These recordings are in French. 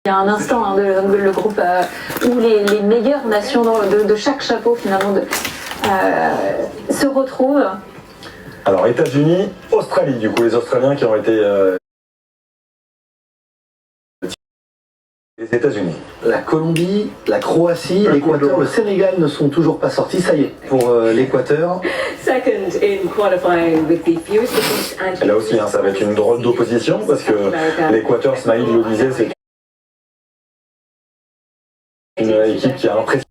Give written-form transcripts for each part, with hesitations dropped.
Il y a un instant, hein, le groupe où les meilleures nations de chaque chapeau finalement se retrouvent. Alors États-Unis, Australie, du coup les Australiens qui ont été les États-Unis. La Colombie, la Croatie, l'Équateur, le Sénégal ne sont toujours pas sortis. Ça y est, pour l'Équateur. Et là aussi, hein, ça va être une drôle d'opposition parce que l'Équateur, Smaïl le disait, c'est une équipe qui a impressionné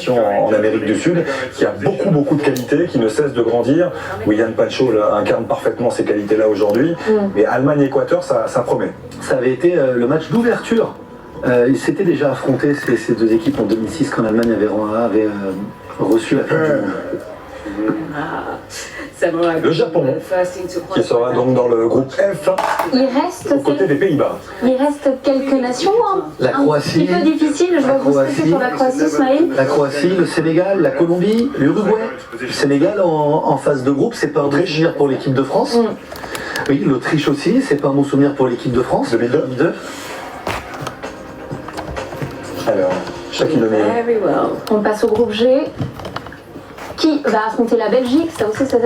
en Amérique du Sud, qui a beaucoup de qualités, qui ne cesse de grandir. William Pancho incarne parfaitement ces qualités-là aujourd'hui. Mais Allemagne-Équateur, ça promet. Ça avait été le match d'ouverture. Ils s'étaient déjà affrontés, ces deux équipes, en 2006, quand l'Allemagne avait reçu la Coupe du Monde. Le Japon, qui sera donc dans le groupe F, aux côtés des Pays-Bas. Il reste quelques nations, hein. La Croatie, un petit peu difficile, je vois vous stresser sur la Croatie, Smaïl. La Croatie, le Sénégal, la Colombie, l'Uruguay. Le Sénégal en phase de groupe, c'est pas un bon souvenir pour l'équipe de France. Oui, l'Autriche aussi, c'est pas un bon souvenir pour l'équipe de France. 2002. Alors, chacune de mes... On passe au groupe G. Qui va affronter la Belgique? Ça aussi, ça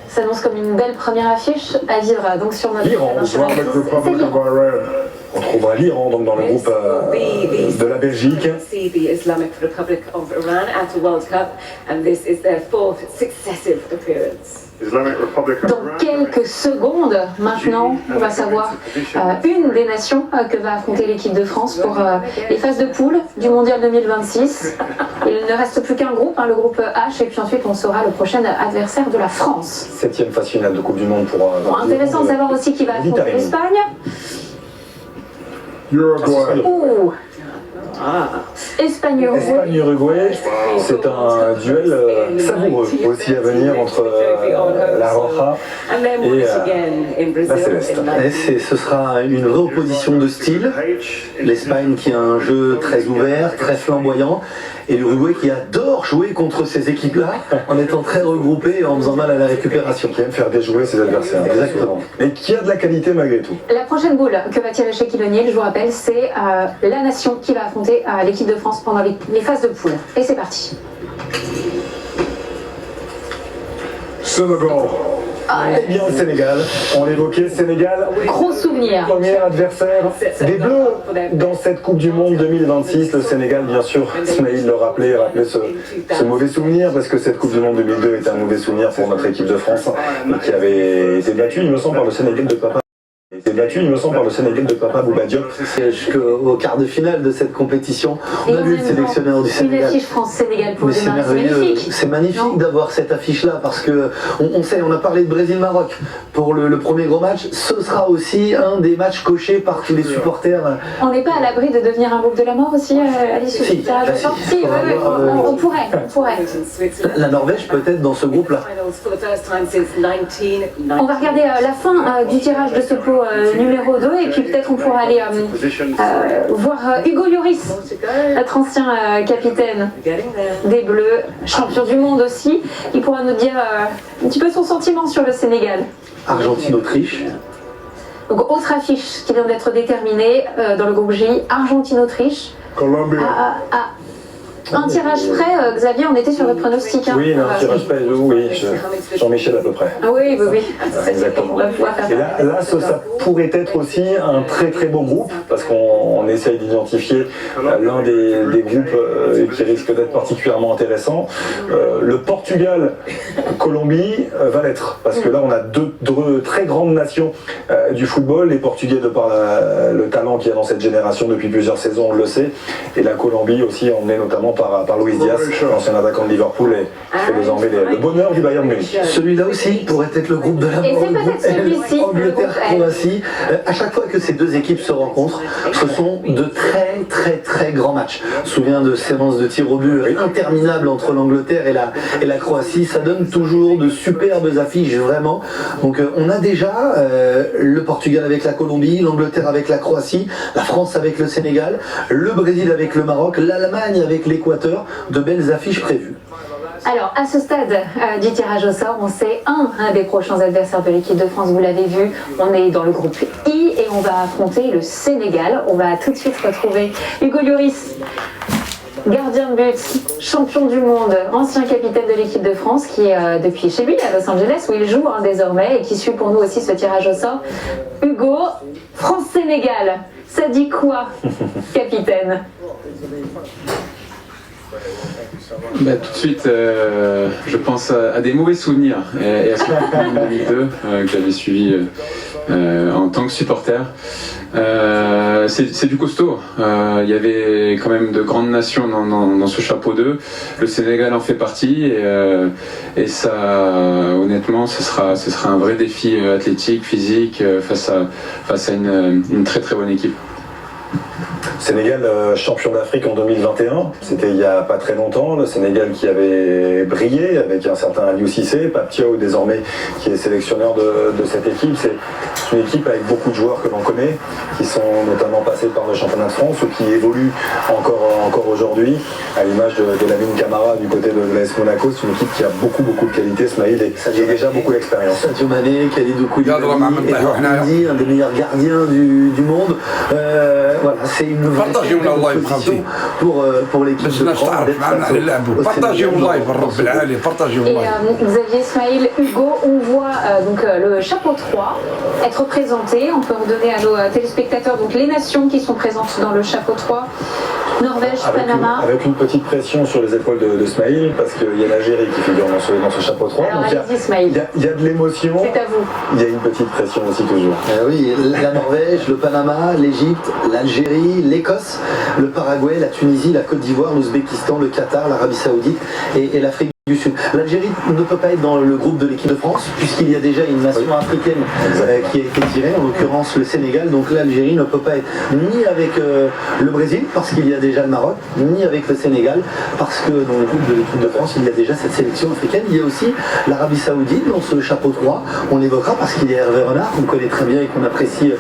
s'annonce comme une belle première affiche à vivre donc sur notre... L'Iran. On trouvera l'Iran donc dans le groupe de la Belgique. Dans quelques secondes, maintenant, on va savoir une des nations que va affronter l'équipe de France pour les phases de poule du Mondial 2026. Il ne reste plus qu'un groupe, le groupe H, et puis ensuite on saura le prochain adversaire de la France. 7e phase finale de Coupe du Monde pour... intéressant de savoir aussi qui va affronter l'Espagne. Ouh. Espagne-Uruguay, c'est un duel savoureux aussi à venir entre la Roja et la Céleste. Et ce sera une vraie opposition de style. L'Espagne qui a un jeu très ouvert, très flamboyant, et l'Uruguay qui adore jouer contre ces équipes-là en étant très regroupé et en faisant mal à la récupération. Qui aime faire déjouer ses adversaires. Exactement. Mais qui a de la qualité malgré tout. La prochaine boule que va tirer Shaquille O'Neal, je vous rappelle, c'est la nation qui va affronter l'équipe de France pendant les phases de poule. Et c'est parti. Sénégal. Eh bien, le Sénégal, on l'évoquait, Sénégal. Gros souvenir. Premier adversaire des Bleus dans cette Coupe du Monde 2026. Le Sénégal, bien sûr, Smaïl le rappelait ce mauvais souvenir, parce que cette Coupe du Monde 2002 est un mauvais souvenir pour notre équipe de France, qui avait été battue, il me semble, par le Sénégal de Papa. Bouba Diop. Jusqu'au quart de finale de cette compétition, on a vu le sélectionneur du Sénégal. Une affiche France-Sénégal pour c'est merveilleux, c'est magnifique d'avoir cette affiche-là, parce que on sait, on a parlé de Brésil-Maroc pour le premier gros match, ce sera aussi un des matchs cochés par tous les supporters. On n'est pas à l'abri de devenir un groupe de la mort aussi à l'issue du tirage au sort? Si, on pourrait. La Norvège peut-être dans ce groupe-là. On va regarder la fin du tirage de ce pot numéro 2, et puis peut-être on pourra aller voir Hugo Lloris, notre ancien capitaine des Bleus, champion du monde aussi. Il pourra nous dire un petit peu son sentiment sur le Sénégal. Argentine-Autriche. Donc autre affiche qui vient d'être déterminée dans le groupe J, Argentine-Autriche. Un tirage près, Xavier, on était sur le pronostic. Oui, un tirage près, oui, Jean-Michel à peu près. Ah oui. Exactement. On va pouvoir faire et là, ça pourrait être aussi un très beau groupe, parce qu'on essaye d'identifier l'un des groupes qui risque d'être particulièrement intéressant. Le Portugal-Colombie va l'être, parce que là, on a deux très grandes nations du football. Les Portugais, de par le talent qu'il y a dans cette génération depuis plusieurs saisons, on le sait, et la Colombie aussi, emmenée notamment par Luis Diaz, l'ancien attaquant de Liverpool, et fait désormais le bonheur du Bayern Munich. Celui-là aussi pourrait être le groupe de la mort. Angleterre-Croatie. À chaque fois que ces deux équipes se rencontrent, ce sont de très grands matchs. Je me souviens de séances de tir au but interminables entre l'Angleterre et la Croatie. Ça donne toujours de superbes affiches, vraiment. Donc on a déjà le Portugal avec la Colombie, l'Angleterre avec la Croatie, la France avec le Sénégal, le Brésil avec le Maroc, l'Allemagne avec l'Équateur. De belles affiches prévues. Alors, à ce stade du tirage au sort, on sait un des prochains adversaires de l'équipe de France, vous l'avez vu, on est dans le groupe I, et on va affronter le Sénégal. On va tout de suite retrouver Hugo Lloris, gardien de but, champion du monde, ancien capitaine de l'équipe de France qui est depuis chez lui à Los Angeles où il joue désormais et qui suit pour nous aussi ce tirage au sort. Hugo, France-Sénégal, ça dit quoi, capitaine? Tout de suite, je pense à des mauvais souvenirs et à ce film 2002 que j'avais suivi en tant que supporter. C'est du costaud. Il y avait quand même de grandes nations dans ce chapeau 2. Le Sénégal en fait partie et ça, honnêtement, ce sera un vrai défi athlétique, physique face à une très très bonne équipe. Sénégal champion d'Afrique en 2021, c'était il n'y a pas très longtemps, le Sénégal qui avait brillé avec un certain Aliou Cissé, Pape Thiaw désormais qui est sélectionneur de cette équipe. C'est une équipe avec beaucoup de joueurs que l'on connaît, qui sont notamment passés par le championnat de France ou qui évoluent encore aujourd'hui, à l'image de Lamine Camara du côté de l'AS Monaco. C'est une équipe qui a beaucoup de qualité, Smaïl, et ça a déjà beaucoup d'expérience. Sadio Mané, Khalidou Koulibaly, Edouard Mendy, un des meilleurs gardiens du monde. Voilà, c'est une vraie position pour l'équipe de France. Et Xavier, Ismaël, Hugo, on voit donc le chapeau 3 être présenté. On peut redonner à nos téléspectateurs donc les nations qui sont présentes dans le chapeau 3. Norvège, Panama. Avec une petite pression sur les épaules de Smaïl, parce qu'il y a l'Algérie qui figure dans ce chapeau 3. Alors, donc il y a de l'émotion. C'est à vous. Il y a une petite pression aussi toujours. Oui, la Norvège, le Panama, l'Égypte, l'Algérie, l'Écosse, le Paraguay, la Tunisie, la Côte d'Ivoire, l'Ouzbékistan, le Qatar, l'Arabie Saoudite et l'Afrique du Sud. L'Algérie ne peut pas être dans le groupe de l'équipe de France puisqu'il y a déjà une nation africaine qui a été tirée, en l'occurrence le Sénégal. Donc l'Algérie ne peut pas être ni avec le Brésil parce qu'il y a déjà le Maroc, ni avec le Sénégal parce que dans le groupe de l'équipe de France il y a déjà cette sélection africaine. Il y a aussi l'Arabie Saoudite dans ce chapeau 3. On l'évoquera parce qu'il y a Hervé Renard qu'on connaît très bien et qu'on apprécie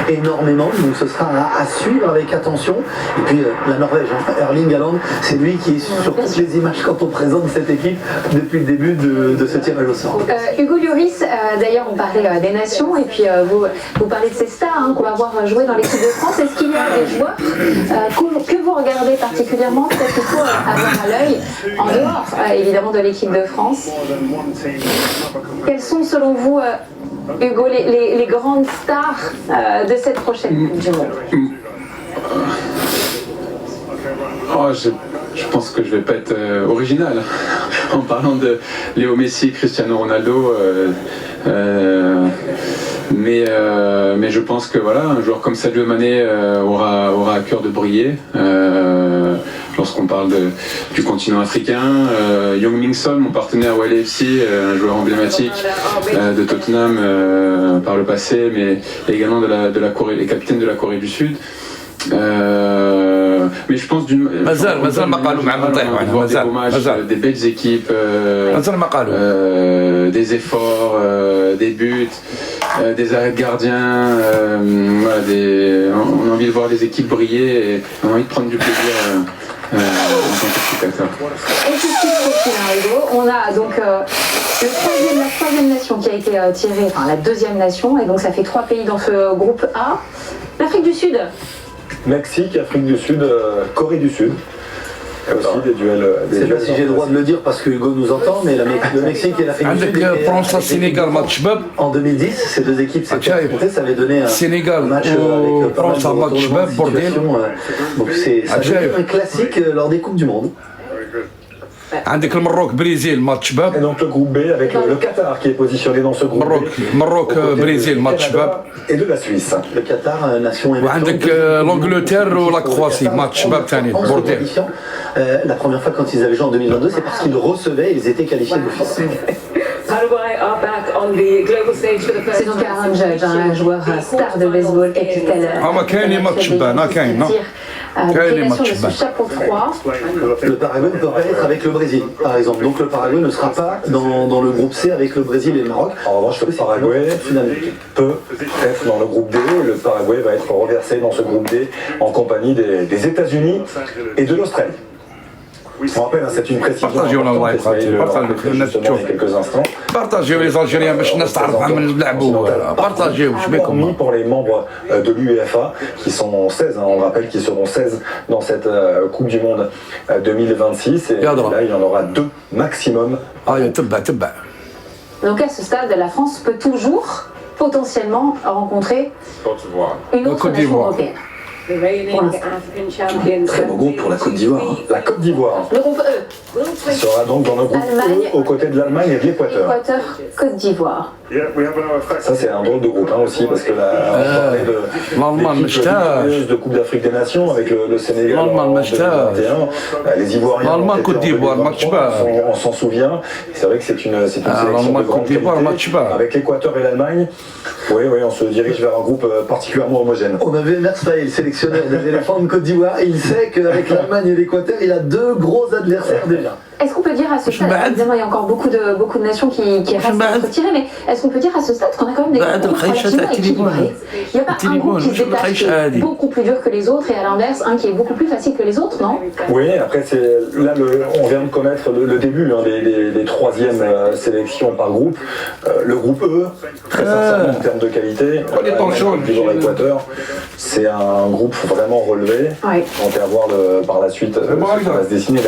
énormément. Donc ce sera à suivre avec attention. Et puis la Norvège, Erling Haaland, c'est lui qui est sur toutes les images quand on présente cette équipe depuis le début de ce tirage au sort. Hugo Lloris, d'ailleurs on parlait des nations et puis vous parlez de ces stars qu'on va voir jouer dans l'équipe de France. Est-ce qu'il y a des joueurs que vous regardez particulièrement, peut-être qu'il faut avoir à l'œil, en dehors évidemment de l'équipe de France? Quels sont selon vous, Hugo, les grandes stars de cette prochaine Coupe du Monde? Je pense que je vais pas être original en parlant de Léo Messi, Cristiano Ronaldo, mais je pense que voilà, un joueur comme Sadio Mané aura à cœur de briller. Lorsqu'on parle du continent africain, Heung-min Son, mon partenaire au LAFC, un joueur emblématique de Tottenham par le passé, mais également de la Corée, les capitaines de la Corée du Sud. Mais je pense d'une des belles équipes, des efforts, des buts, des arrêts de gardiens, on a envie de voir les équipes briller et on a envie de prendre du plaisir en tant que spectateur. On a donc la troisième nation qui a été tirée, enfin la deuxième nation, et donc ça fait 3 pays dans ce groupe A. L'Afrique du Sud. Mexique, Afrique du Sud, Corée du Sud. Il y a aussi des duels. Je ne sais pas si j'ai le droit de le dire parce que Hugo nous entend, mais le Mexique et l'Afrique du Sud. France-Sénégal, match bab. En 2010, ces deux équipes s'étaient affrontées, ça avait donné un match avec pas mal de retournements de situation. Donc ça devient un classique lors des Coupes du Monde. عندك المروك بريزيل ماتش باب. Et donc le groupe B avec le Qatar qui est positionné dans ce groupe B. Maroc بريزيل ماتش باب. Et de la Suisse. Le Qatar, nation émergente. وعندك l'Angleterre ou la Croatie ماتش باب ثاني بورديل. La première fois quand ils avaient joué en 2022, c'est parce qu'ils recevaient, ils étaient qualifiés d'office. C'est donc Aaron Judge, un joueur star de baseball, capitaine. كاين ماتش باب كاين. Création de ce chapeau 3. Le Paraguay ne peut pas être avec le Brésil, par exemple. Donc le Paraguay ne sera pas dans le groupe C avec le Brésil et le Maroc. En revanche, le Paraguay peut être dans le groupe D. Le Paraguay va être reversé dans ce groupe D en compagnie des États-Unis et de l'Australie. On rappelle, c'est une précision Partagez on importante, live, Ismaël le partagez rappelait le justement il y a quelques instants. بارطاجيو لي زالجيريان باش الناس تعرف عمل يلعبوا بارطاجيو واش Hormis بكم pour les membres de l'UEFA qui sont 16, on le rappelle qu'ils seront 16 dans cette Coupe du Monde 2026 et Yadra. là il y en aura 2 maximum. هاي تبع Donc à ce stade, la France peut toujours potentiellement rencontrer une autre Côte nation d'Ivoire. européenne. Très beau groupe pour la Côte d'Ivoire. La Côte d'Ivoire Le groupe E, sera donc dans le groupe Allemagne. E aux côtés de l'Allemagne et de l'Équateur. Équateur, Côte d'Ivoire. Ça c'est un drôle de groupe aussi parce que là on parlait de l'Allemagne l'équipe مشتاق. victorieuse de Coupe d'Afrique des Nations avec le Sénégal en l'Allemagne مشتاق. 2021. Les Ivoiriens l'Allemagne, ont été Côte d'Ivoire, en match 2023, bas. on s'en souvient. C'est vrai que c'est une sélection l'Allemagne, de grande Côte d'Ivoire, qualité. match bas. Avec l'Équateur et l'Allemagne, oui, on se dirige vers un groupe particulièrement homogène. On avait Mersfaï, le sélectionneur des éléphants de Côte d'Ivoire, et il sait qu'avec l'Allemagne et l'Équateur, il a 2 gros adversaires déjà. Est-ce qu'on peut dire à ce stade, بعد. évidemment il y a encore beaucoup de nations qui restent à بعد. retirer, mais est-ce qu'on peut dire à ce stade qu'on a quand même des بعد groupes الخيشة relativement تاع التليفون. équilibrés? Il n'y a pas un التليفون، groupe qui se مش détache الخيشة qui est هذه. beaucoup plus dur que les autres et à l'inverse un qui est beaucoup plus facile que les autres, non? Oui, après là on vient de connaître le début des troisièmes sélections par groupe. Le groupe E, très sincèrement en termes de qualité, les temps chauds. Équateur, c'est un groupe vraiment relevé. Oui. On va voir par la suite ce qui va se dessiner.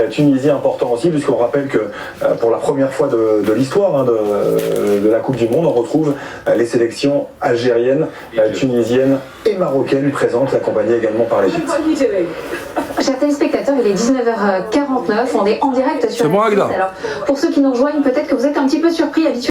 La Tunisie important aussi, puisqu'on rappelle que pour la première fois de l'histoire de la Coupe du Monde, on retrouve les sélections algériennes, tunisiennes et marocaines présentes, accompagnées également par l'Égypte. Chers téléspectateurs, il est 19h49, on est en direct sur C'est bon, M6. Agda. Alors, pour ceux qui nous rejoignent, peut-être que vous êtes un petit peu surpris habituellement.